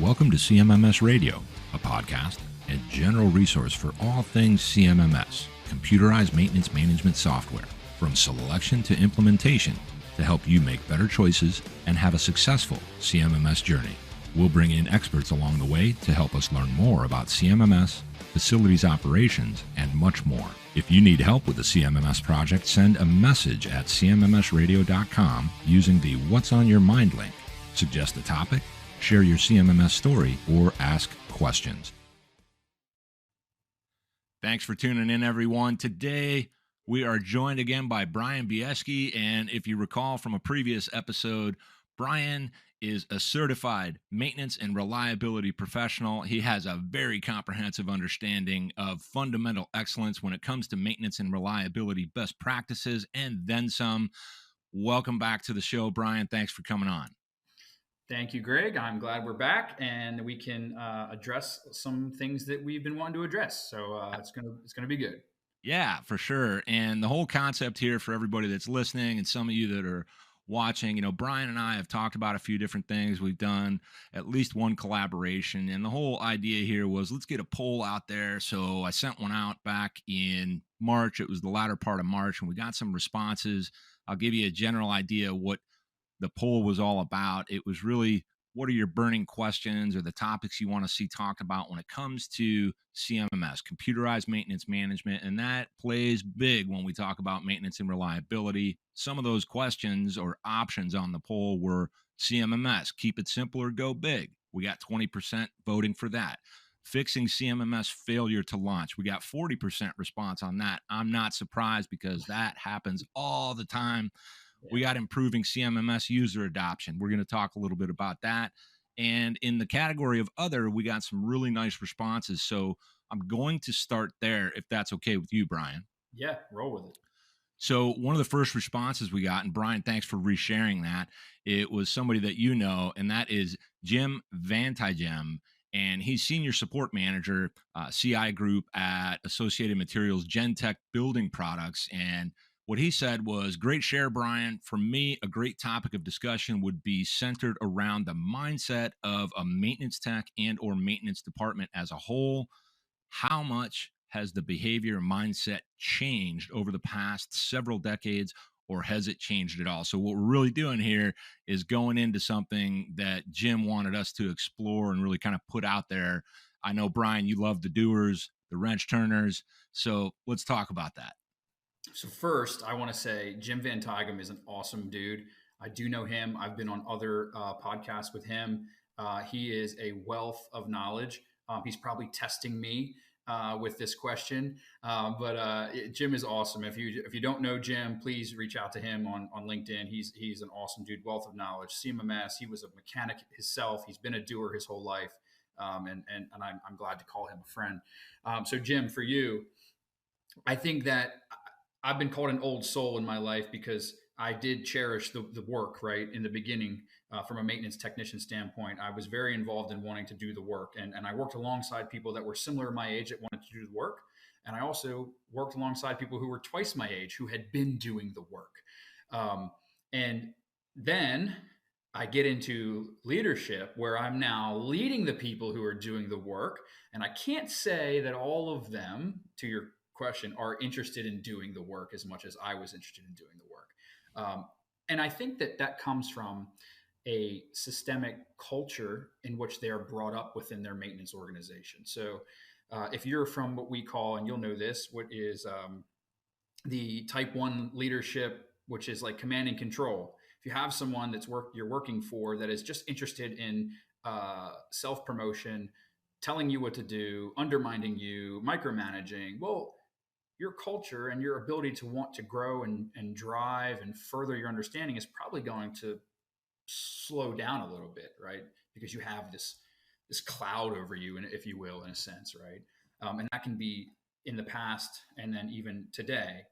Welcome to CMMS Radio, a podcast and general resource for all things CMMS, computerized maintenance management software, from selection to implementation to help you make better choices and have a successful CMMS journey. We'll bring in experts along the way to help us learn more about CMMS, facilities operations, and much more. If you need help with the CMMS project, send a message at CMMSradio.com using the What's on Your Mind link. Suggest a topic, share your CMMS story, or ask questions. Thanks for tuning in, everyone. Today, we are joined again by Bryan Bieschke, and if you recall from a previous episode, Bryan is a certified maintenance and reliability professional. He has a very comprehensive understanding of fundamental excellence when it comes to maintenance and reliability best practices, and then some. Welcome back to the show, Bryan. Thanks for coming on. Thank you, Greg. I'm glad we're back and we can address some things that we've been wanting to address. So it's gonna be good. Yeah, for sure. And the whole concept here for everybody that's listening and some of you that are watching, Bryan and I have talked about a few different things. We've done at least one collaboration, and the whole idea here was let's get a poll out there. So I sent one out back in March. It was the latter part of March, and we got some responses. I'll give you a general idea of what the poll was all about. It was really, what are your burning questions or the topics you want to see talked about when it comes to CMMS, computerized maintenance management? And that plays big when we talk about maintenance and reliability. Some of those questions or options on the poll were CMMS, keep it simple or go big. We got 20% voting for that. Fixing CMMS failure to launch. We got 40% response on that. I'm not surprised because that happens all the time. We got improving CMMS user adoption. We're going to talk a little bit about that. And in the category of other, we got some really nice responses. So I'm going to start there, if that's okay with you, Bryan. Yeah, roll with it. So one of the first responses we got, and Bryan, thanks for resharing that, it was somebody that you know, and that is Jim Vantigem. And he's senior support manager, CI group at Associated Materials Gentech Building Products. And what he said was, great share, Bryan. For me, a great topic of discussion would be centered around the mindset of a maintenance tech and or maintenance department as a whole. How much has the behavior and mindset changed over the past several decades, or has it changed at all? So what we're really doing here is going into something that Jim wanted us to explore and really kind of put out there. I know, Bryan, you love the doers, the wrench turners. So let's talk about that. So first, I want to say Jim Van Tighem is an awesome dude. I do know him. I've been on other podcasts with him. He is a wealth of knowledge. He's probably testing me with this question, but Jim is awesome. If you don't know Jim, please reach out to him on LinkedIn. He's an awesome dude, wealth of knowledge. CMMS. He was a mechanic himself. He's been a doer his whole life, and I'm glad to call him a friend. So Jim, for you, I think that I've been called an old soul in my life because I did cherish the work, right? In the beginning, from a maintenance technician standpoint, I was very involved in wanting to do the work. And I worked alongside people that were similar to my age that wanted to do the work. And I also worked alongside people who were twice my age who had been doing the work. And then I get into leadership where I'm now leading the people who are doing the work. And I can't say that all of them, to your question, are interested in doing the work as much as I was interested in doing the work. And I think that comes from a systemic culture in which they are brought up within their maintenance organization. So if you're from what we call, and you'll know this, what is the type 1 leadership, which is like command and control. If you have someone you're working for that is just interested in self-promotion, telling you what to do, undermining you, micromanaging, well, your culture and your ability to want to grow and drive and further your understanding is probably going to slow down a little bit, right? Because you have this cloud over you, and if you will, in a sense, right? And that can be in the past and then even today.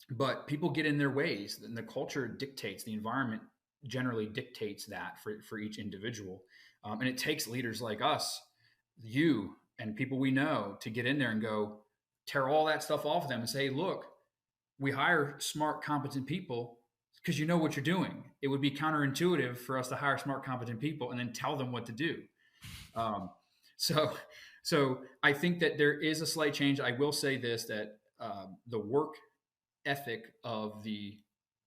But people get in their ways, and the culture dictates, the environment generally dictates that for each individual. And it takes leaders like us, you and people we know, to get in there and go, tear all that stuff off of them and say, look, we hire smart, competent people because you know what you're doing. It would be counterintuitive for us to hire smart, competent people and then tell them what to do. Um, so, so I think that there is a slight change. I will say this, that the work ethic of the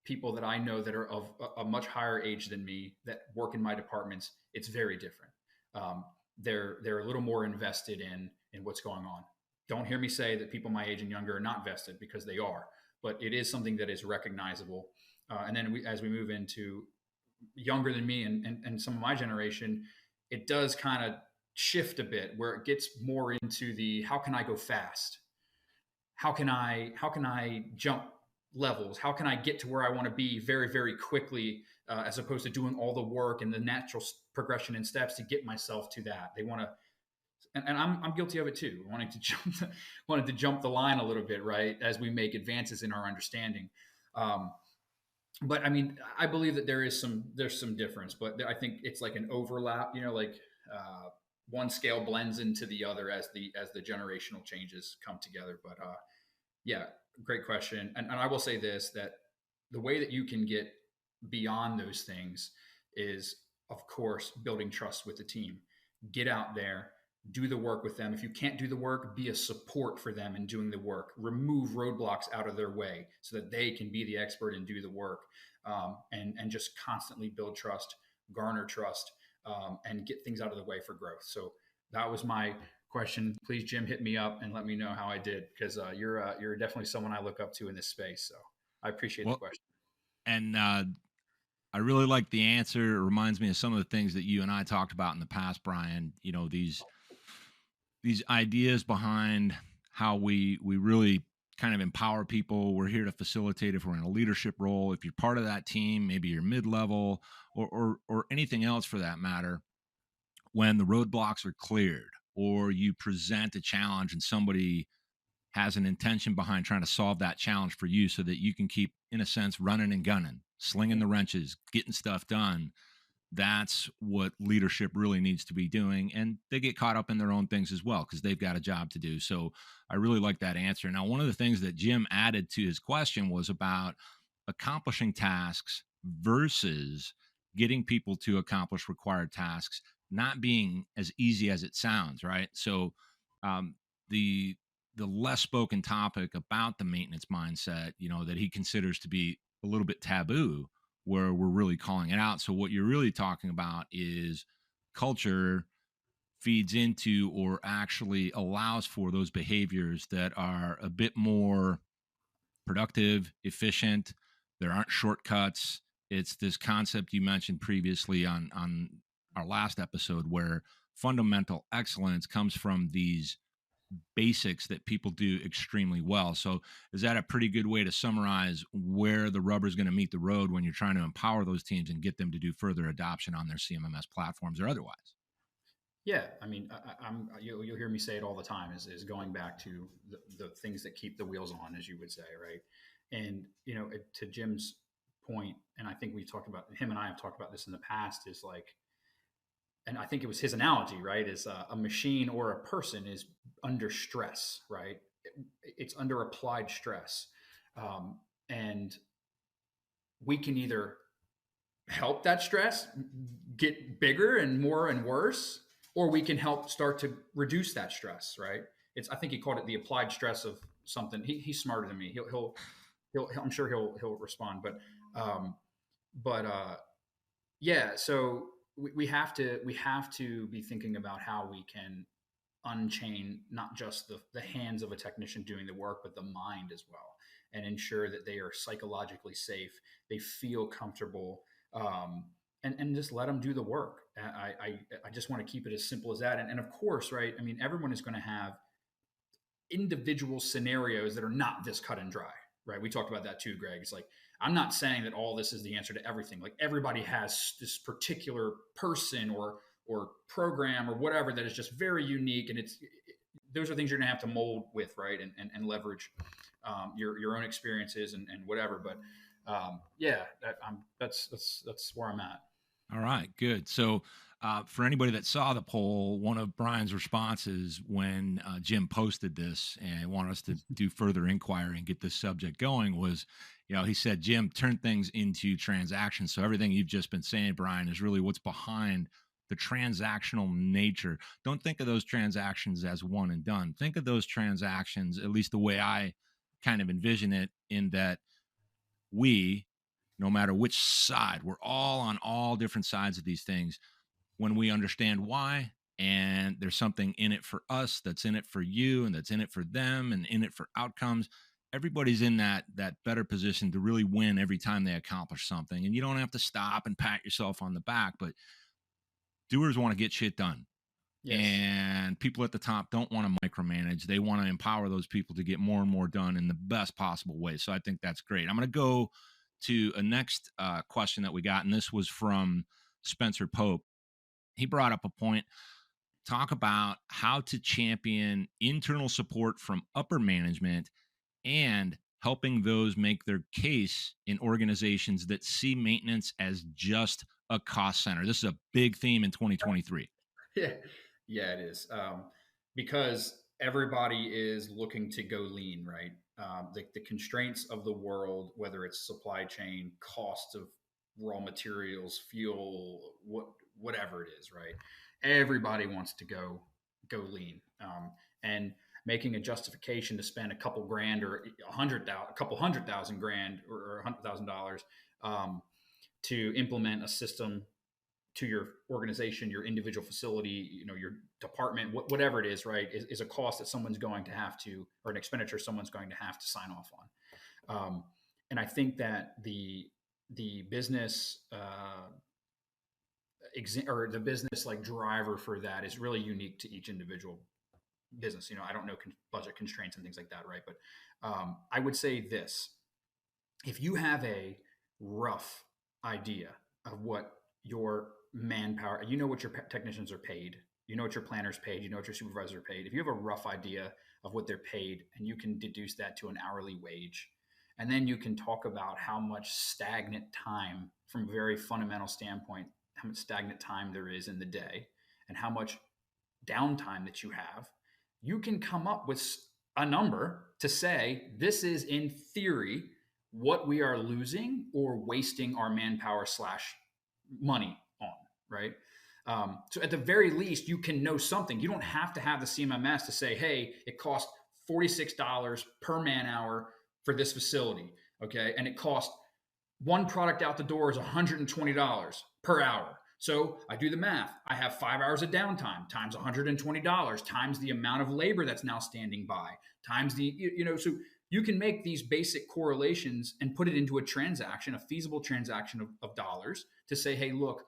people that I know that are of a much higher age than me that work in my departments, it's very different. They're a little more invested in what's going on. Don't hear me say that people my age and younger are not vested, because they are, but it is something that is recognizable. And then as we move into younger than me and some of my generation, it does kind of shift a bit, where it gets more into the how can I go fast? How can I jump levels? How can I get to where I want to be very, very quickly, as opposed to doing all the work and the natural progression and steps to get myself to that? They want to, and I'm guilty of it too, wanting to jump the line a little bit, right, as we make advances in our understanding. But I mean, I believe that there's some difference, but I think it's like an overlap, like one scale blends into the other as the generational changes come together. But yeah, great question. And I will say this, that the way that you can get beyond those things is, of course, building trust with the team. Get out there, do the work with them. If you can't do the work, be a support for them in doing the work. Remove roadblocks out of their way so that they can be the expert and do the work, and just constantly build trust, garner trust, and get things out of the way for growth. So that was my question. Please, Jim, hit me up and let me know how I did, because you're definitely someone I look up to in this space. So I appreciate the question. And I really like the answer. It reminds me of some of the things that you and I talked about in the past, Bryan. These ideas behind how we really kind of empower people. We're here to facilitate if we're in a leadership role. If you're part of that team, maybe you're mid-level or anything else for that matter, when the roadblocks are cleared or you present a challenge and somebody has an intention behind trying to solve that challenge for you so that you can keep, in a sense, running and gunning, slinging the wrenches, getting stuff done. That's what leadership really needs to be doing. And they get caught up in their own things as well, because they've got a job to do. So I really like that answer. Now, one of the things that Jim added to his question was about accomplishing tasks versus getting people to accomplish required tasks not being as easy as it sounds, right? So the less spoken topic about the maintenance mindset, that he considers to be a little bit taboo, where we're really calling it out. So what you're really talking about is culture feeds into or actually allows for those behaviors that are a bit more productive, efficient. There aren't shortcuts. It's this concept you mentioned previously on our last episode, where fundamental excellence comes from these basics that people do extremely well. So is that a pretty good way to summarize where the rubber is going to meet the road when you're trying to empower those teams and get them to do further adoption on their CMMS platforms or otherwise? Yeah, I mean, you'll hear me say it all the time, is going back to the things that keep the wheels on, as you would say, right? And to Jim's point, and I think him and I have talked about this in the past, is like, and I think it was his analogy, right? Is a machine or a person is under stress, right? It's under applied stress, and we can either help that stress get bigger and more and worse, or we can help start to reduce that stress, right? I think he called it the applied stress of something. He's smarter than me. He'll I'm sure he'll respond, but yeah. So we have to be thinking about how we can unchain not just the hands of a technician doing the work, but the mind as well, and ensure that they are psychologically safe, they feel comfortable, and just let them do the work. I just want to keep it as simple as that. And of course, right, I mean, everyone is going to have individual scenarios that are not this cut and dry, right? We talked about that too, Greg. It's like, I'm not saying that all this is the answer to everything. Like, everybody has this particular person or program or whatever that is just very unique, and those are things you're gonna have to mold with, right, and leverage your own experiences and whatever. But yeah, that's where I'm at. All right, good. So for anybody that saw the poll, one of Bryan's responses when Jim posted this and wanted us to do further inquiry and get this subject going was, he said, Jim, turn things into transactions. So everything you've just been saying, Bryan, is really what's behind the transactional nature. Don't think of those transactions as one and done. Think of those transactions, at least the way I kind of envision it, in that we, no matter which side, we're all on all different sides of these things. When we understand why, and there's something in it for us, that's in it for you, and that's in it for them, and in it for outcomes, everybody's in that better position to really win every time they accomplish something. And you don't have to stop and pat yourself on the back, but doers want to get shit done. Yes. And people at the top don't want to micromanage. They want to empower those people to get more and more done in the best possible way. So I think that's great. I'm going to go to a next question that we got, and this was from Spencer Pope. He brought up a point. Talk about how to champion internal support from upper management and helping those make their case in organizations that see maintenance as just a cost center. This is a big theme in 2023. Yeah, yeah, it is. Because everybody is looking to go lean, right? The constraints of the world, whether it's supply chain, cost of raw materials, fuel, whatever it is, right? Everybody wants to go lean, and making a justification to spend a couple grand or a couple $100,000 or $100,000 to implement a system to your organization, your individual facility, your department, whatever it is, right, is a cost that someone's going to have to, or an expenditure someone's going to have to sign off on. And I think that the business or the business like driver for that is really unique to each individual business. I don't know budget constraints and things like that, right? But I would say this: if you have a rough idea of what your manpower, what your technicians are paid, what your planners paid, what your supervisors are paid. If you have a rough idea of what they're paid and you can deduce that to an hourly wage, and then you can talk about how much stagnant time, from a very fundamental standpoint, how much stagnant time there is in the day and how much downtime that you have, you can come up with a number to say, this is in theory what we are losing or wasting our manpower / money on, right? So at the very least, you can know something. You don't have to have the CMMS to say, hey, it costs $46 per man hour for this facility, okay? And it costs one product out the door is $120 per hour. So I do the math. I have 5 hours of downtime times $120 times the amount of labor that's now standing by times so you can make these basic correlations and put it into a transaction, a feasible transaction of dollars, to say, hey, look,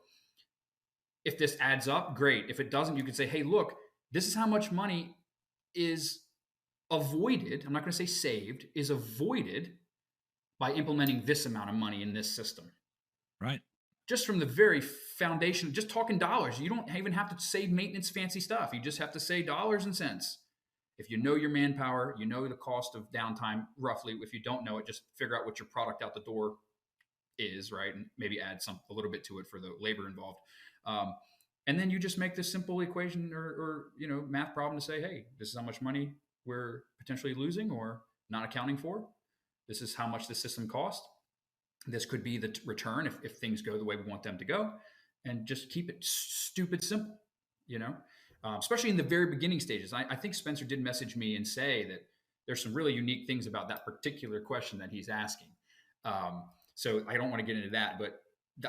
if this adds up, great. If it doesn't, you can say, hey, look, this is how much money is avoided. I'm not going to say saved, is avoided by implementing this amount of money in this system. Right. Just from the very foundation, just talking dollars. You don't even have to say maintenance fancy stuff. You just have to say dollars and cents. If you know your manpower, you know the cost of downtime roughly. If you don't know it, just figure out what your product out the door is, right? And maybe add a little bit to it for the labor involved. And then you just make this simple equation or math problem to say, hey, this is how much money we're potentially losing or not accounting for. This is how much the system costs. This could be the return if things go the way we want them to go, and just keep it stupid simple, especially in the very beginning stages. I think Spencer did message me and say that there's some really unique things about that particular question that he's asking. So I don't want to get into that, but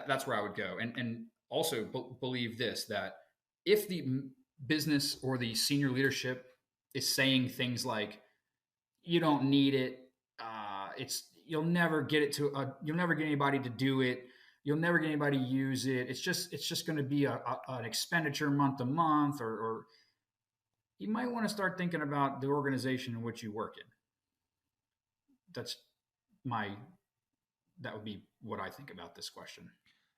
that's where I would go. And also believe this, that if the business or the senior leadership is saying things like, you don't need it, you'll never get anybody to do it. You'll never get anybody to use it. It's just going to be an expenditure month to month, or you might want to start thinking about the organization in which you work in. That would be what I think about this question.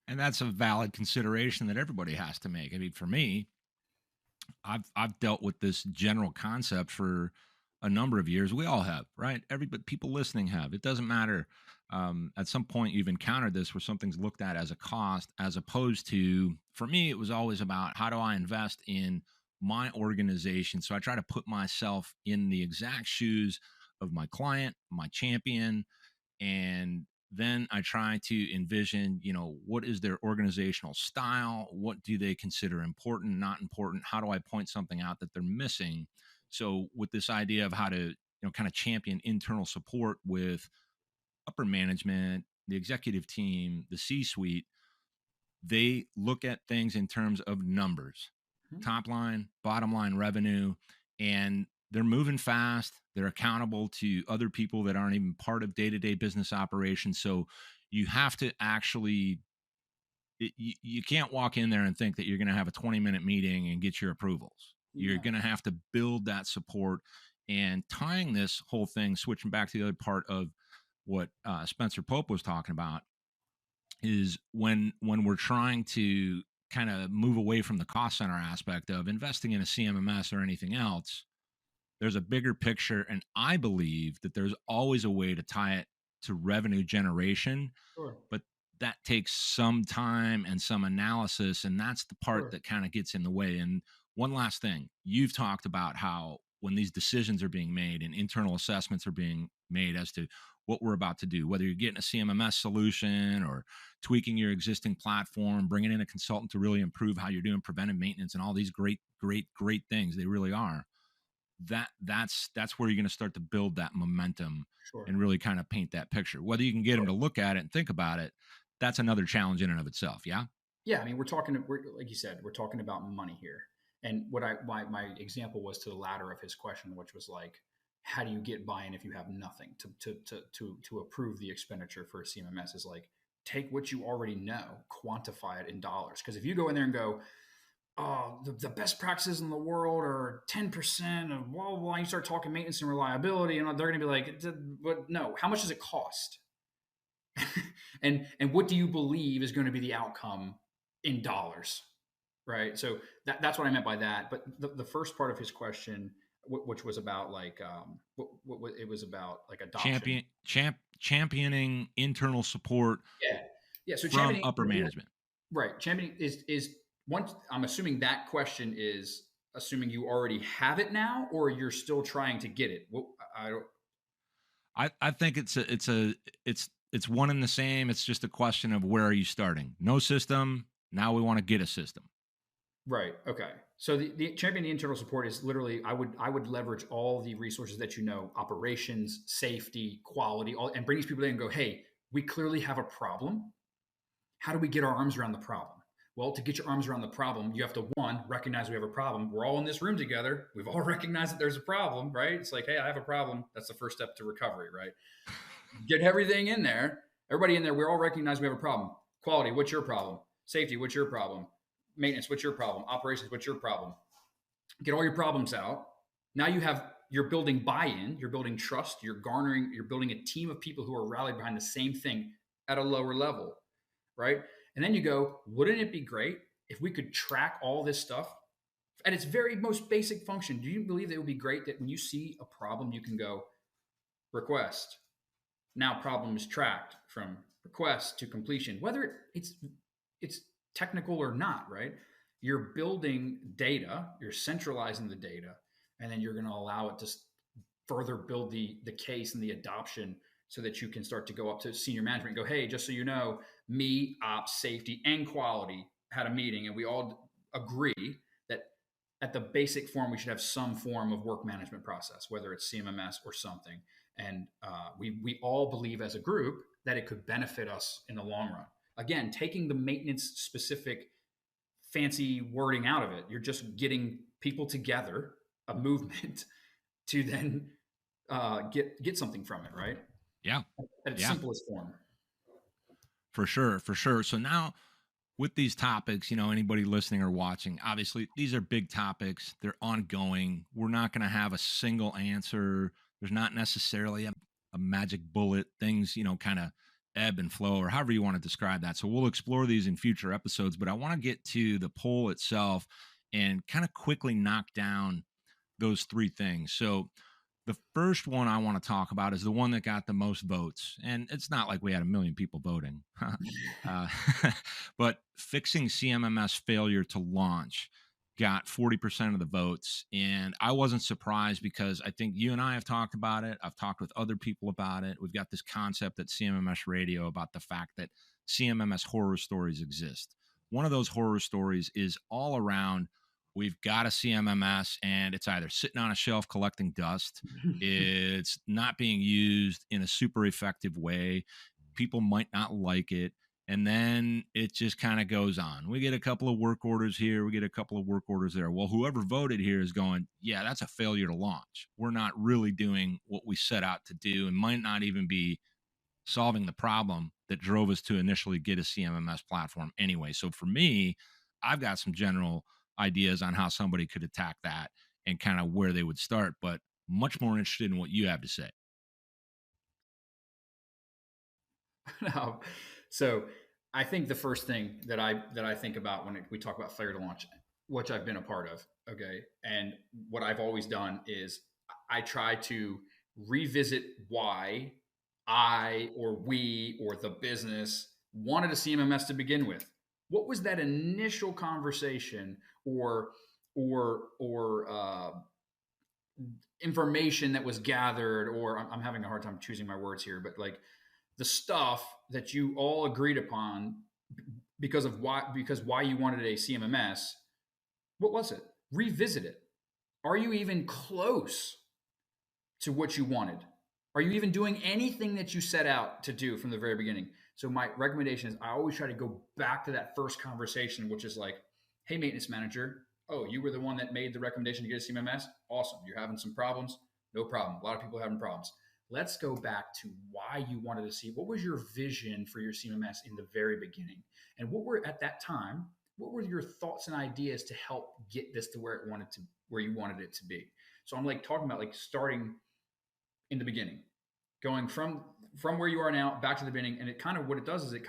And that's a valid consideration that everybody has to make. I mean, for me, I've dealt with this general concept for a number of years. We all have, right? People listening have. It doesn't matter. At some point, you've encountered this where something's looked at as a cost, as opposed to, for me, it was always about how do I invest in my organization. So I try to put myself in the exact shoes of my client, my champion, And then I try to envision, what is their organizational style? What do they consider important, not important? How do I point something out that they're missing? So, with this idea of how to, kind of champion internal support with upper management, the executive team, the C suite, they look at things in terms of numbers, Mhm. top line, bottom line revenue, and they're moving fast. They're accountable to other people that aren't even part of day to day business operations. So you have to actually, you can't walk in there and think that you're going to have a 20-minute meeting and get your approvals. You're No, going to have to build that support, and tying this whole thing, switching back to the other part of what Spencer Pope was talking about, is when we're trying to kind of move away from the cost center aspect of investing in a CMMS or anything else. There's a bigger picture, and I believe that there's always a way to tie it to revenue generation, sure, but that takes some time and some analysis, and that's the part sure, that kind of gets in the way. And one last thing, you've talked about how when these decisions are being made and internal assessments are being made as to what we're about to do, whether you're getting a CMMS solution or tweaking your existing platform, bringing in a consultant to really improve how you're doing preventive maintenance and all these great things, they really are. That's where you're going to start to build that momentum sure, and really kind of paint that picture. Whether you can get them sure. to look at it and think about it, that's another challenge in and of itself. Yeah. Yeah, I mean, like you said, we're talking about money here. And my example was to the latter of his question, which was like, how do you get buy-in if you have nothing to approve the expenditure for a CMMS? Is like, take what you already know, quantify it in dollars. Because if you go in there and go, oh, the best practices in the world are 10% of blah, blah, blah, you start talking maintenance and reliability, and they're going to be like, but no, how much does it cost? And what do you believe is going to be the outcome in dollars, right? So that's what I meant by that. But the first part of his question, which was about like it was about like adoption. Championing internal support Yeah, yeah. So from championing, upper management. right? Championing is once. I'm assuming that question is assuming you already have it now, or you're still trying to get it. Well, I don't. I think it's one and the same. It's just a question of where are you starting. No system. Now we want to get a system. Right. Okay. So the champion the internal support is literally I would leverage all the resources that you know, operations, safety, quality, all, and bring these people in and go, hey, we clearly have a problem. How do we get our arms around the problem? Well, to get your arms around the problem, you have to one, recognize we have a problem. We're all in this room together. We've all recognized that there's a problem, right? It's like, hey, I have a problem. That's the first step to recovery, right? Get everything in there. Everybody in there, we all recognize we have a problem. Quality, what's your problem? Safety, what's your problem? Maintenance, what's your problem? Operations, what's your problem? Get all your problems out. Now you're building buy-in, you're building trust, you're building a team of people who are rallied behind the same thing at a lower level, right? And then you go, wouldn't it be great if we could track all this stuff at its very most basic function? Do you believe that it would be great that when you see a problem, you can go request? Now problem is tracked from request to completion, whether it's technical or not, right? You're building data, you're centralizing the data, and then you're going to allow it to further build the case and the adoption so that you can start to go up to senior management and go, hey, just so you know, me, ops, safety, and quality had a meeting, and we all agree that at the basic form, we should have some form of work management process, whether it's CMMS or something. And we all believe as a group that it could benefit us in the long run. Again, taking the maintenance specific fancy wording out of it, you're just getting people together, a movement, to then get something from it, right? Yeah. At its Yeah. simplest form. For sure. For sure. So now with these topics, anybody listening or watching, obviously these are big topics. They're ongoing. We're not going to have a single answer. There's not necessarily a magic bullet. Things, kind of ebb and flow, or however you want to describe that. So we'll explore these in future episodes, but I want to get to the poll itself and kind of quickly knock down those three things. So the first one I want to talk about is the one that got the most votes. And it's not like we had a million people voting, uh, but fixing CMMS failure to launch. got 40% of the votes. And I wasn't surprised because I think you and I have talked about it. I've talked with other people about it. We've got this concept at CMMS Radio about the fact that CMMS horror stories exist. One of those horror stories is all around we've got a CMMS and it's either sitting on a shelf collecting dust, it's not being used in a super effective way. People might not like it, and then it just kind of goes on. We get a couple of work orders here, we get a couple of work orders there. Well, whoever voted here is going, yeah, that's a failure to launch. We're not really doing what we set out to do, and might not even be solving the problem that drove us to initially get a CMMS platform anyway. So for me, I've got some general ideas on how somebody could attack that and kind of where they would start, but much more interested in what you have to say. No. So I think the first thing that I think about when we talk about failure to launch, which I've been a part of, okay, and what I've always done is I try to revisit why I or we or the business wanted a CMMS to begin with. What was that initial conversation or information that was gathered, or I'm having a hard time choosing my words here, but like the stuff that you all agreed upon because why you wanted a CMMS. What was it? Revisit it. Are you even close to what you wanted? Are you even doing anything that you set out to do from the very beginning? So my recommendation is I always try to go back to that first conversation, which is like, hey, maintenance manager, oh, you were the one that made the recommendation to get a CMMS? Awesome. You're having some problems? No problem. A lot of people are having problems. Let's go back to why you wanted to see. What was your vision for your CMMS in the very beginning? And what were at that time, what were your thoughts and ideas to help get this to where you wanted it to be? So I'm like talking about like starting in the beginning, going from where you are now back to the beginning. And it kind of, what it does is it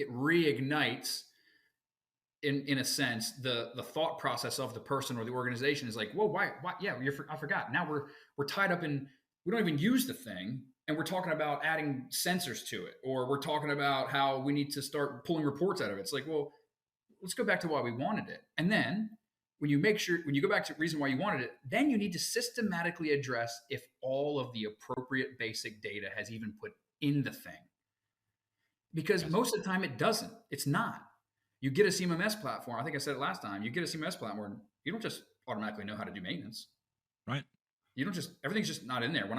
reignites in a sense the thought process of the person or the organization is like, whoa, why yeah, I forgot. Now we're tied up in, we don't even use the thing, and we're talking about adding sensors to it, or we're talking about how we need to start pulling reports out of it. It's like, well, let's go back to why we wanted it. And then when you go back to the reason why you wanted it, then you need to systematically address if all of the appropriate basic data has even put in the thing. Because most of the time it doesn't. It's not. You get a CMMS platform. I think I said it last time. You get a CMMS platform. You don't just automatically know how to do maintenance. Right. You don't just, everything's just not in there. When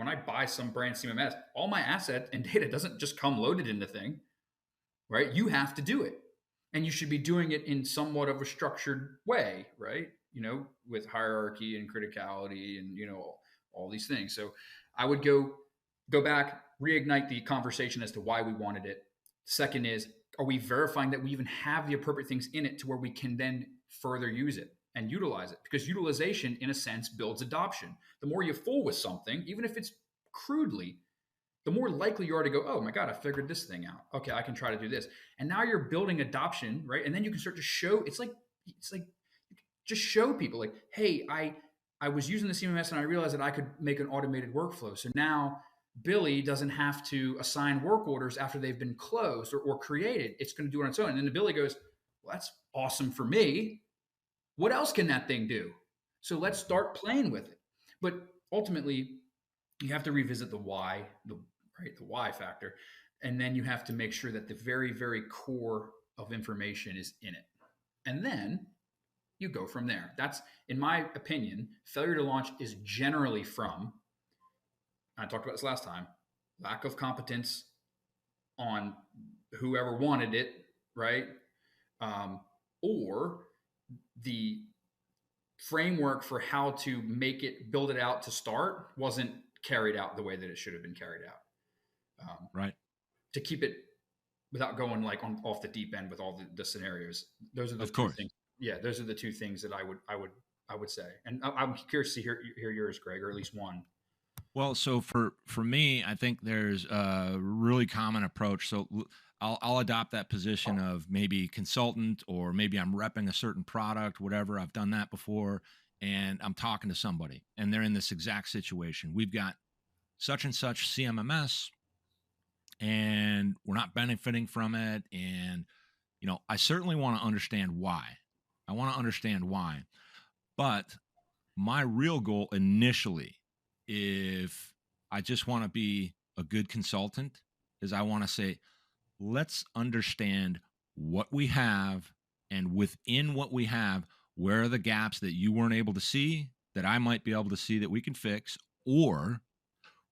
I buy some brand CMMS, all my asset and data doesn't just come loaded in the thing, right? You have to do it. And you should be doing it in somewhat of a structured way, right? You know, with hierarchy and criticality and, you know, all these things. So I would go back, reignite the conversation as to why we wanted it. Second is, are we verifying that we even have the appropriate things in it to where we can then further use it and utilize it? Because utilization, in a sense, builds adoption. The more you fool with something, even if it's crudely, the more likely you are to go, oh my God, I figured this thing out. Okay, I can try to do this. And now you're building adoption, right? And then you can start to show, it's like just show people like, hey, I was using the CMMS and I realized that I could make an automated workflow. So now Billy doesn't have to assign work orders after they've been closed or created. It's going to do it on its own. And then the Billy goes, well, that's awesome for me. What else can that thing do? So let's start playing with it. But ultimately, you have to revisit the why, the why factor. And then you have to make sure that the very, very core of information is in it. And then you go from there. That's, in my opinion, failure to launch is generally from, I talked about this last time, lack of competence on whoever wanted it, right? Or the framework for how to make it, build it out to start wasn't carried out the way that it should have been carried out. Right. To keep it without going like off the deep end with all the scenarios. Those are the two things. Yeah, those are the two things that I would say. And I'm curious to hear yours, Greg, or at least one. Well, so for me, I think there's a really common approach. So I'll adopt that position of maybe consultant, or maybe I'm repping a certain product, whatever. I've done that before, and I'm talking to somebody, and they're in this exact situation. We've got such and such CMMS, and we're not benefiting from it. And, you know, I certainly want to understand why. I want to understand why. But my real goal initially, if I just want to be a good consultant, is I want to say, let's understand what we have, and within what we have, where are the gaps that you weren't able to see that I might be able to see that we can fix, or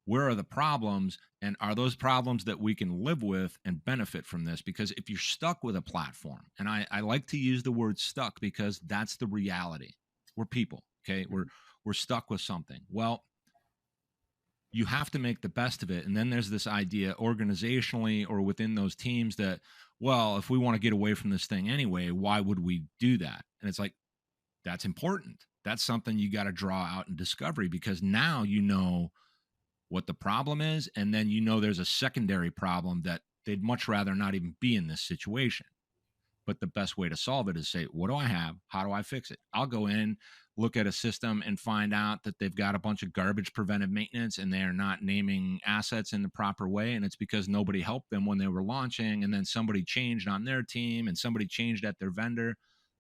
where are the problems, and are those problems that we can live with and benefit from this? Because if you're stuck with a platform, and I like to use the word stuck because that's the reality. We're people, okay? We're stuck with something. Well, you have to make the best of it. And then there's this idea organizationally or within those teams that, well, if we want to get away from this thing anyway, why would we do that? And it's like, that's important. That's something you got to draw out in discovery, because now you know what the problem is. And then you know there's a secondary problem that they'd much rather not even be in this situation. But the best way to solve it is say, what do I have? How do I fix it? I'll go in, look at a system and find out that they've got a bunch of garbage preventive maintenance and they are not naming assets in the proper way. And it's because nobody helped them when they were launching. And then somebody changed on their team and somebody changed at their vendor.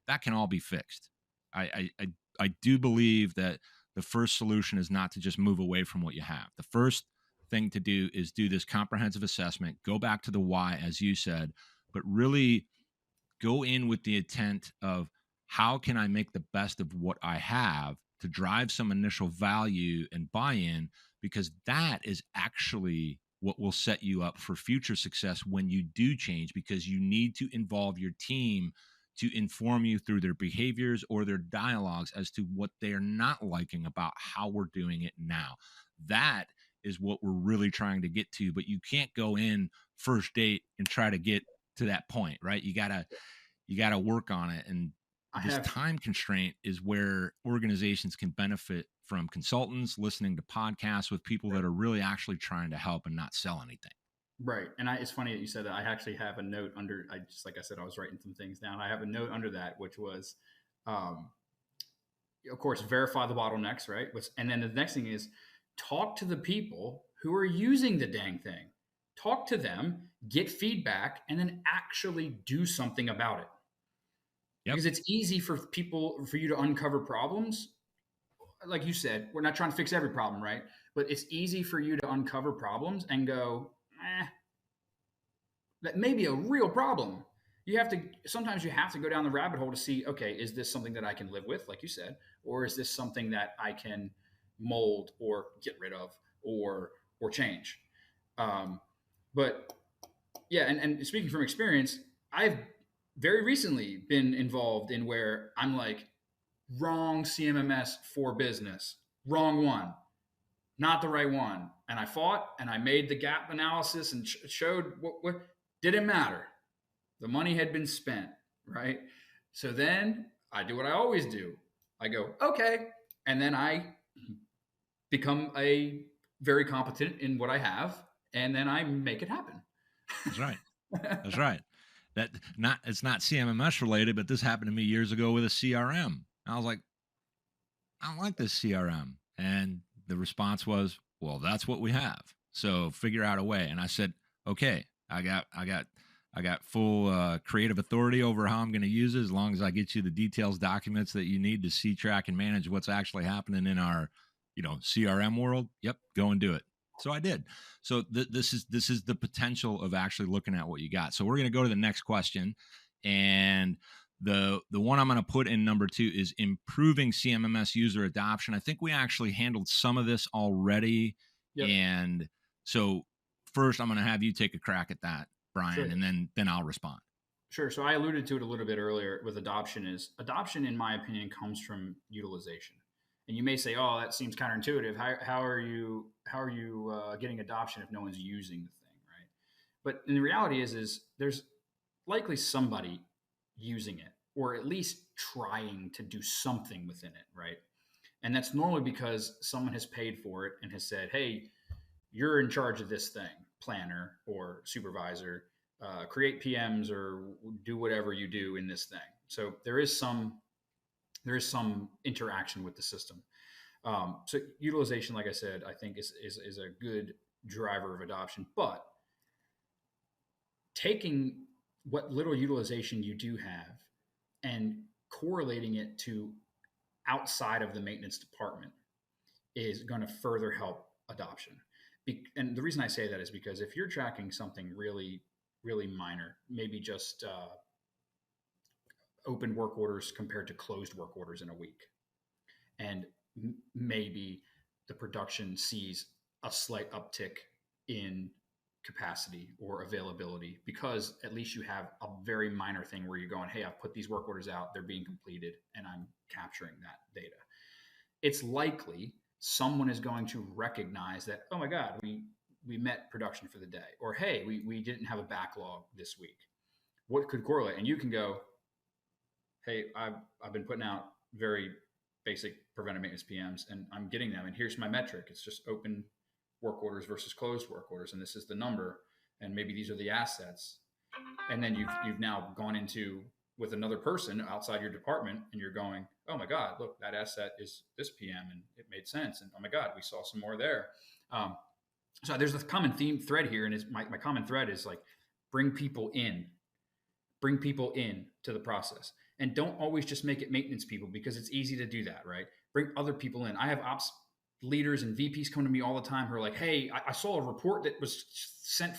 That can all be fixed. I do believe that the first solution is not to just move away from what you have. The first thing to do is do this comprehensive assessment, go back to the why, as you said, but really go in with the intent of, how can I make the best of what I have to drive some initial value and buy-in, because that is actually what will set you up for future success when you do change, because you need to involve your team to inform you through their behaviors or their dialogues as to what they are not liking about how we're doing it now. That is what we're really trying to get to, but you can't go in first date and try to get to that point, right? You got to work on it. And this time constraint is where organizations can benefit from consultants listening to podcasts with people that are really actually trying to help and not sell anything. Right. And it's funny that you said that. I actually have a note under, like I said, I was writing some things down. I have a note under that, which was, of course, verify the bottlenecks, right? And then the next thing is, talk to the people who are using the dang thing. Talk to them, get feedback, and then actually do something about it. Yep. Because it's easy for you to uncover problems. Like you said, we're not trying to fix every problem, right? But it's easy for you to uncover problems and go, that may be a real problem. Sometimes you have to go down the rabbit hole to see, okay, is this something that I can live with, like you said, or is this something that I can mold or get rid of or change? But yeah, and speaking from experience, I've very recently been involved in where I'm like, wrong CMMS for business, wrong one, not the right one. And I fought and I made the gap analysis and showed what didn't matter. The money had been spent, right? So then I do what I always do. I go, okay. And then I become a very competent in what I have. And then I make it happen. That's right. That's right. It's not CMMS related, but this happened to me years ago with a CRM. I was like, I don't like this CRM. And the response was, well, that's what we have. So figure out a way. And I said, okay, I got full creative authority over how I'm going to use it, as long as I get you the details documents that you need to see, track, and manage what's actually happening in our, CRM world. Yep, go and do it. So I did. So this is the potential of actually looking at what you got. So we're going to go to the next question, and the one I'm going to put in number 2 is improving CMMS user adoption. I think we actually handled some of this already. Yep. And so first I'm going to have you take a crack at that, Brian, sure. And then I'll respond. Sure. So I alluded to it a little bit earlier with adoption. Adoption, in my opinion, comes from utilization. And you may say, "Oh, that seems counterintuitive. How are you getting adoption if no one's using the thing, right?" But in the reality is there's likely somebody using it, or at least trying to do something within it, right? And that's normally because someone has paid for it and has said, "Hey, you're in charge of this thing, planner or supervisor. Create PMs or do whatever you do in this thing." So there is some interaction with the system. So utilization, like I said, I think is a good driver of adoption. But taking what little utilization you do have and correlating it to outside of the maintenance department is going to further help adoption. And the reason I say that is because if you're tracking something really, really minor, maybe just open work orders compared to closed work orders in a week, and maybe the production sees a slight uptick in capacity or availability, because at least you have a very minor thing where you're going, hey, I've put these work orders out, they're being completed, and I'm capturing that data. It's likely someone is going to recognize that, oh my God, we met production for the day, or hey, we didn't have a backlog this week. What could correlate? And you can go, hey, I've been putting out very basic preventive maintenance PMs, and I'm getting them, and here's my metric. It's just open work orders versus closed work orders, and this is the number, and maybe these are the assets. And then you've now gone into with another person outside your department, and you're going, oh my God, look, that asset is this PM, and it made sense, and oh my God, we saw some more there. So there's a common thread here, and my common thread is like, bring people in to the process, and don't always just make it maintenance people, because it's easy to do that, right? Bring other people in. I have ops leaders and VPs come to me all the time who are like, hey, I saw a report that was sent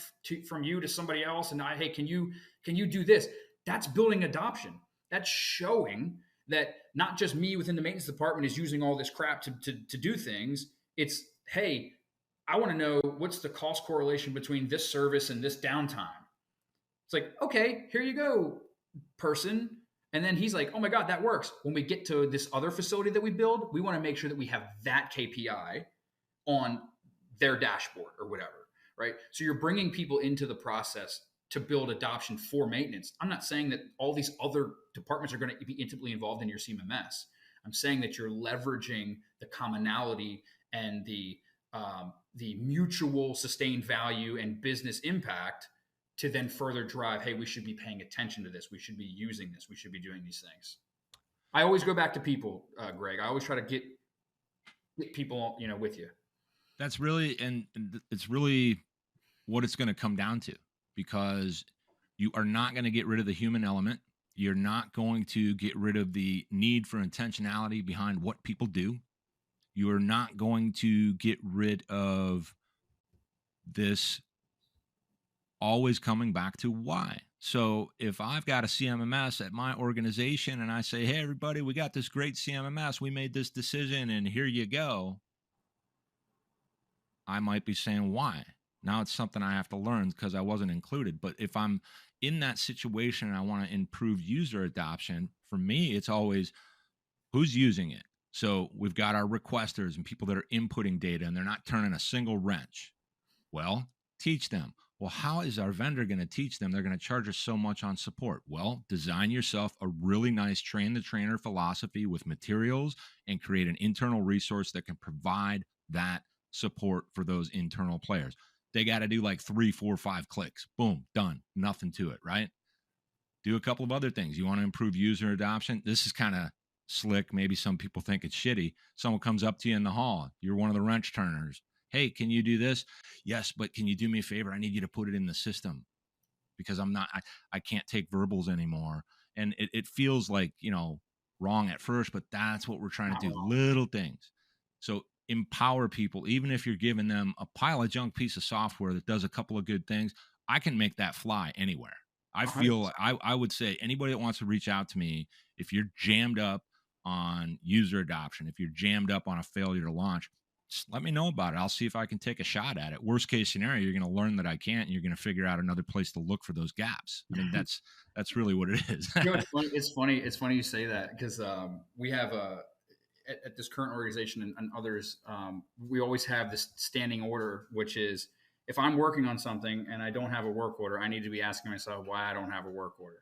from you to somebody else, and hey, can you do this? That's building adoption. That's showing that not just me within the maintenance department is using all this crap to do things. It's, hey, I want to know what's the cost correlation between this service and this downtime. It's like, okay, here you go, person. And then he's like, oh my God, that works. When we get to this other facility that we build, we want to make sure that we have that KPI on their dashboard or whatever, right? So you're bringing people into the process to build adoption for maintenance. I'm not saying that all these other departments are going to be intimately involved in your CMMS. I'm saying that you're leveraging the commonality and the mutual sustained value and business impact to then further drive, hey, we should be paying attention to this. We should be using this. We should be doing these things. I always go back to people, Greg. I always try to get people, with you. That's really, and it's really what it's going to come down to, because you are not going to get rid of the human element. You're not going to get rid of the need for intentionality behind what people do. You are not going to get rid of this always coming back to why. So if I've got a CMMS at my organization and I say, hey, everybody, we got this great CMMS, we made this decision, and here you go, I might be saying why. Now it's something I have to learn because I wasn't included. But if I'm in that situation and I want to improve user adoption, for me, it's always who's using it. So we've got our requesters and people that are inputting data, and they're not turning a single wrench. Well, teach them. Well, how is our vendor going to teach them? They're going to charge us so much on support. Well, design yourself a really nice train the trainer philosophy with materials and create an internal resource that can provide that support for those internal players. They got to do like 3, 4, 5 clicks. Boom, done. Nothing to it, right? Do a couple of other things. You want to improve user adoption? This is kind of slick. Maybe some people think it's shitty. Someone comes up to you in the hall. You're one of the wrench turners. Hey, can you do this? Yes, but can you do me a favor? I need you to put it in the system because I can't take verbals anymore. And it feels like, wrong at first, but that's what we're trying to do. Little things. So empower people. Even if you're giving them a pile of junk piece of software that does a couple of good things, I can make that fly anywhere. I feel I would say anybody that wants to reach out to me, if you're jammed up on user adoption, if you're jammed up on a failure to launch, just let me know about it. I'll see if I can take a shot at it. Worst case scenario, you're going to learn that I can't, and you're going to figure out another place to look for those gaps. I mean, that's really what it is. It's funny you say that, because we have at this current organization and others, we always have this standing order, which is if I'm working on something and I don't have a work order, I need to be asking myself why I don't have a work order.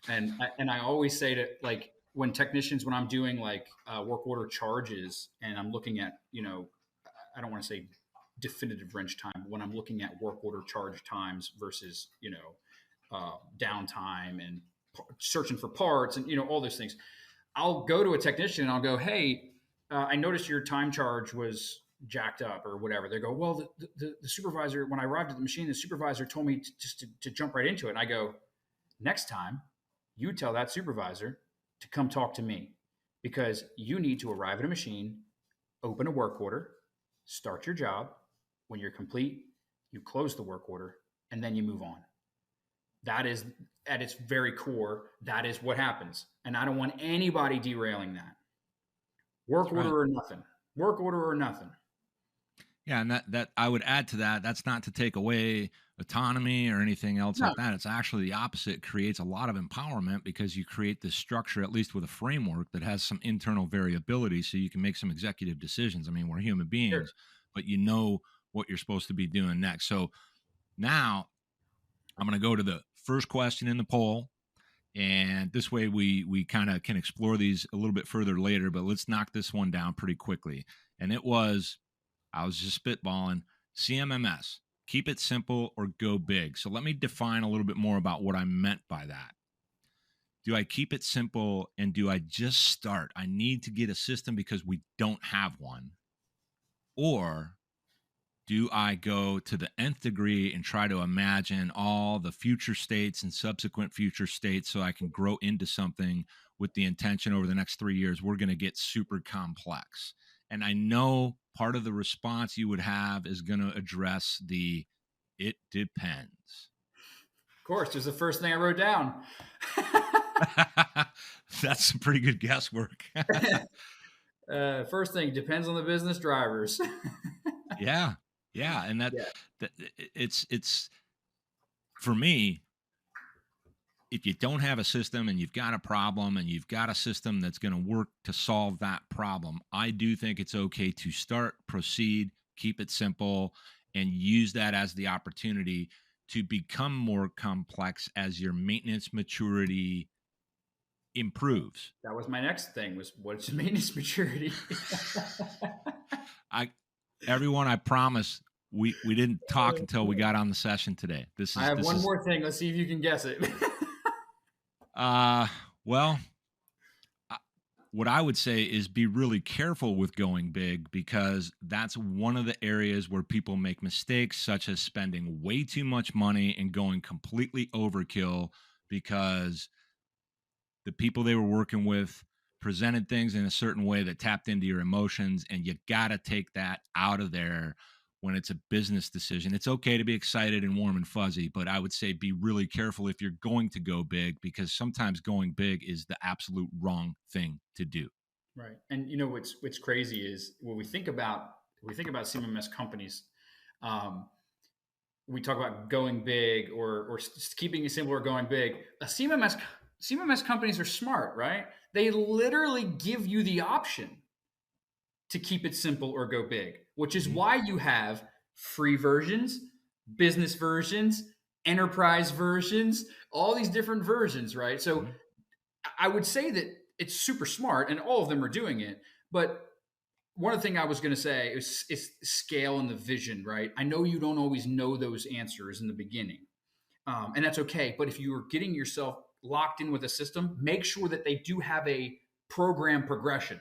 And I always say to, like, when I'm doing like work order charges and I'm looking at, I don't want to say definitive wrench time, but when I'm looking at work order charge times versus, downtime and searching for parts and, all those things, I'll go to a technician and I'll go, hey, I noticed your time charge was jacked up or whatever. They go, well, the supervisor, when I arrived at the machine, the supervisor told me to jump right into it. And I go, next time you tell that supervisor to come talk to me, because you need to arrive at a machine, open a work order, start your job. When you're complete, you close the work order, and then you move on. That is, at its very core, that is what happens. And I don't want anybody derailing that. Work That's order right. or nothing. Work order or nothing. Yeah, and that I would add to that. That's not to take away autonomy or anything else No, like that. It's actually the opposite. It creates a lot of empowerment because you create this structure, at least with a framework that has some internal variability, so you can make some executive decisions. I mean, we're human sure. beings, but you know what you're supposed to be doing next. So now I'm going to go to the first question in the poll, and this way we kind of can explore these a little bit further later. But let's knock this one down pretty quickly. And it was, I was just spitballing, CMMS, keep it simple or go big. So let me define a little bit more about what I meant by that. Do I keep it simple and do I just start? I need to get a system because we don't have one. Or do I go to the nth degree and try to imagine all the future states and subsequent future states so I can grow into something with the intention over the next 3 years, we're going to get super complex? And I know part of the response you would have is going to address the it depends. Of course, there's the first thing I wrote down. That's some pretty good guesswork. First thing, depends on the business drivers. Yeah. Yeah. And Yeah. that it's for me, if you don't have a system and you've got a problem and you've got a system that's going to work to solve that problem, I do think it's okay to start, proceed, keep it simple, and use that as the opportunity to become more complex as your maintenance maturity improves. That was my next thing, was what's maintenance maturity? I Everyone, I promise we didn't talk until we got on the session today. This I is have this one is more thing. Let's see if you can guess it. well, what I would say is be really careful with going big, because that's one of the areas where people make mistakes, such as spending way too much money and going completely overkill because the people they were working with presented things in a certain way that tapped into your emotions, and you got to take that out of there when it's a business decision. It's okay to be excited and warm and fuzzy, but I would say be really careful if you're going to go big, because sometimes going big is the absolute wrong thing to do. Right. And you know what's crazy is when we think about CMMS companies, um, we talk about going big or keeping it simple or going big. A CMMS companies are smart, right? They literally give you the option to keep it simple or go big, which is Mhm. why you have free versions, business versions, enterprise versions, all these different versions, right? So Mhm. I would say that it's super smart and all of them are doing it. But one of the things I was going to say is scale and the vision, right? I know you don't always know those answers in the beginning, and that's okay. But if you are getting yourself locked in with a system, make sure that they do have a program progression.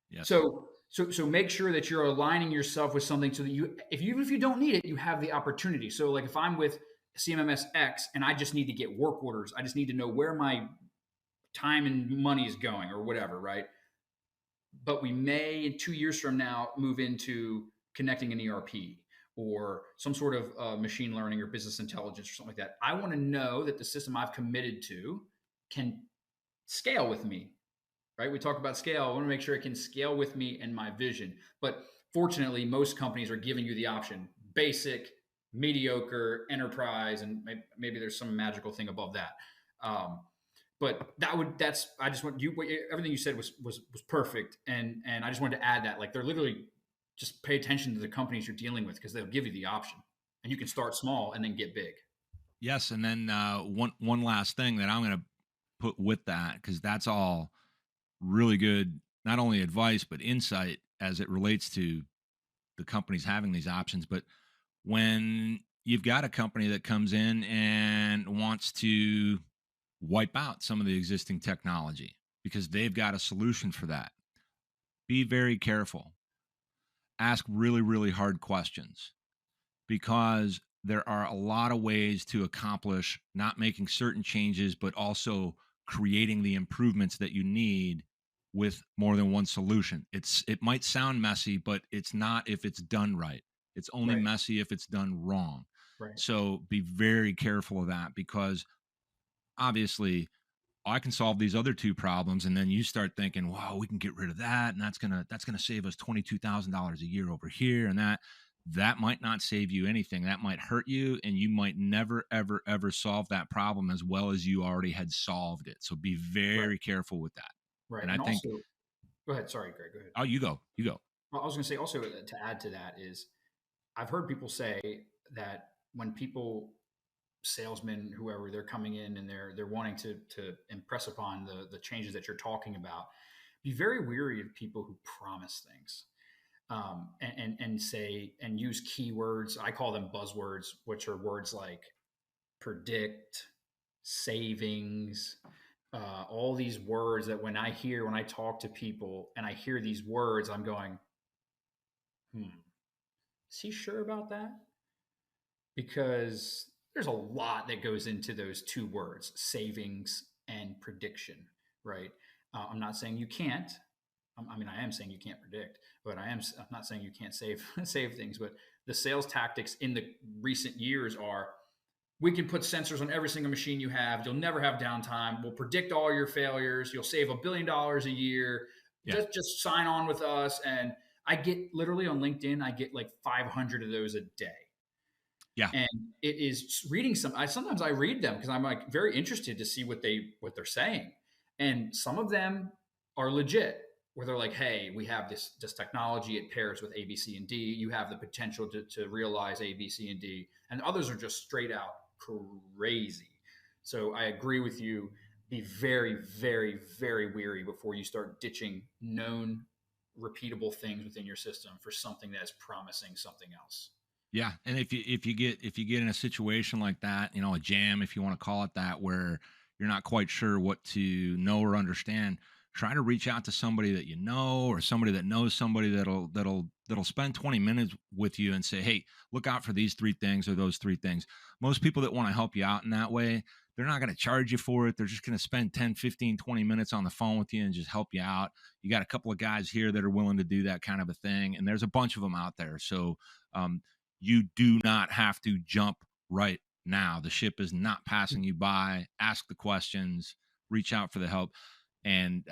Yes. So make sure that you're aligning yourself with something so that even if you don't need it, you have the opportunity. So like if I'm with CMMS X and I just need to get work orders, I just need to know where my time and money is going or whatever, right? But we may in 2 years from now move into connecting an ERP or some sort of machine learning or business intelligence or something like that. I want to know that the system I've committed to can scale with me, right? We talk about scale. I want to make sure it can scale with me and my vision. But fortunately, most companies are giving you the option: basic, mediocre, enterprise, and maybe there's some magical thing above that. Um, but that's I just want you everything you said was perfect, and I just wanted to add that, like, they're literally, just pay attention to the companies you're dealing with because they'll give you the option, and you can start small and then get big. Yes, and then one last thing that I'm going to put with that, because that's all really good, not only advice but insight as it relates to the companies having these options. But when you've got a company that comes in and wants to wipe out some of the existing technology because they've got a solution for that, be very careful. Ask really, really hard questions, because there are a lot of ways to accomplish not making certain changes, but also creating the improvements that you need with more than one solution. It might sound messy, but it's not if it's done right. It's only Right. messy if it's done wrong. Right. So be very careful of that, because obviously I can solve these other two problems, and then you start thinking, wow, we can get rid of that, and that's gonna save us $22,000 a year over here, and that might not save you anything. That might hurt you, and you might never, ever, ever solve that problem as well as you already had solved it. So be Right. very careful with that. Right. And I And think, also, go ahead. Sorry, Greg. Go ahead. oh, you go. Well, I was going to say also to add to that is I've heard people say that when people, salesmen, whoever, they're coming in and they're wanting to impress upon the changes that you're talking about, be very weary of people who promise things, and say and use keywords. I call them buzzwords, which are words like predict, savings, all these words that when I talk to people and I hear these words, I'm going, is he sure about that? Because there's a lot that goes into those two words, savings and prediction, right? I'm not saying you can't. I mean, I am saying you can't predict, but I'm not saying you can't save save things. But the sales tactics in the recent years are: we can put sensors on every single machine you have. You'll never have downtime. We'll predict all your failures. You'll save $1 billion a year. Yeah. Just sign on with us. And I get literally on LinkedIn, I get like 500 of those a day. Yeah. And it is reading sometimes I read them because I'm like very interested to see what they're saying. And some of them are legit, where they're like, hey, we have this technology, it pairs with A, B, C, and D. You have the potential to realize A, B, C, and D. And others are just straight out crazy. So I agree with you. Be very, very, very weary before you start ditching known, repeatable things within your system for something that's promising something else. Yeah, and if you get in a situation like that, a jam, if you want to call it that, where you're not quite sure what to know or understand, try to reach out to somebody that you know, or somebody that knows somebody that'll spend 20 minutes with you and say, hey, look out for these three things or those three things. Most people that want to help you out in that way, they're not going to charge you for it. They're just going to spend 10, 15, 20 minutes on the phone with you and just help you out. You got a couple of guys here that are willing to do that kind of a thing, and there's a bunch of them out there. So you do not have to jump right now. The ship is not passing you by. Ask the questions, reach out for the help. And,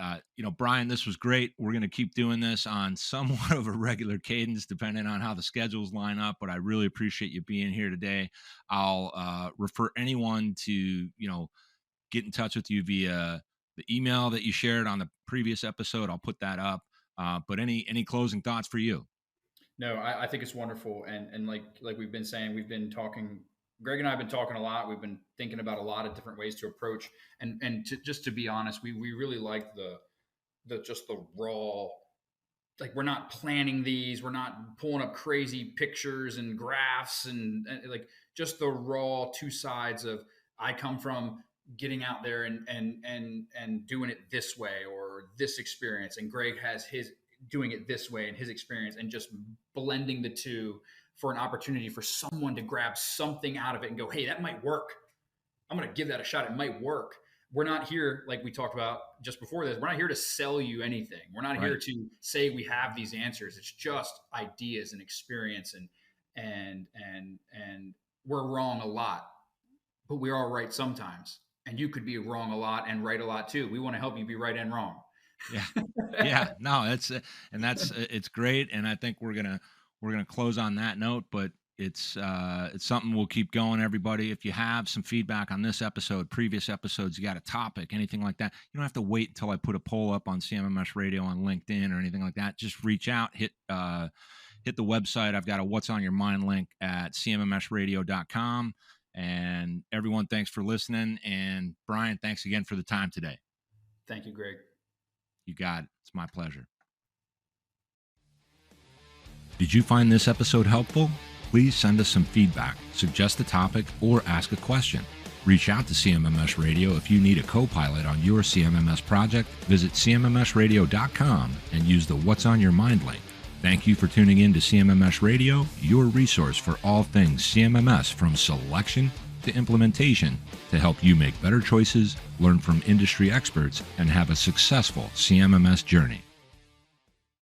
Bryan, this was great. We're going to keep doing this on somewhat of a regular cadence, depending on how the schedules line up. But I really appreciate you being here today. I'll refer anyone to, get in touch with you via the email that you shared on the previous episode. I'll put that up. But any closing thoughts for you? No, I think it's wonderful. And like we've been saying, we've been talking, Greg and I have been talking a lot. We've been thinking about a lot of different ways to approach. And just to be honest, we really like the raw, like we're not planning these, we're not pulling up crazy pictures and graphs and like just the raw two sides of, I come from getting out there and doing it this way or this experience. And Greg has his doing it this way and his experience, and just blending the two for an opportunity for someone to grab something out of it and go, hey, that might work. I'm going to give that a shot. It might work. We're not here, like we talked about just before this, we're not here to sell you anything. We're not here to say we have these answers. It's just ideas and experience, and we're wrong a lot, but we are right sometimes. And you could be wrong a lot and right a lot too. We want to help you be right and wrong. Yeah, no, it's great. And I think we're going to close on that note, but it's something we'll keep going, everybody. If you have some feedback on this episode, previous episodes, you got a topic, anything like that, you don't have to wait until I put a poll up on CMMS Radio on LinkedIn or anything like that. Just reach out, hit the website. I've got a What's on Your Mind link at CMMSradio.com. And everyone, thanks for listening. And Bryan, thanks again for the time today. Thank you, Greg. You got it. It's my pleasure. Did you find this episode helpful? Please send us some feedback, suggest a topic, or ask a question. Reach out to CMMS Radio if you need a co-pilot on your CMMS project. Visit CMMSradio.com and use the What's on Your Mind link. Thank you for tuning in to CMMS Radio, your resource for all things CMMS, from selection to implementation to help you make better choices, learn from industry experts, and have a successful CMMS journey.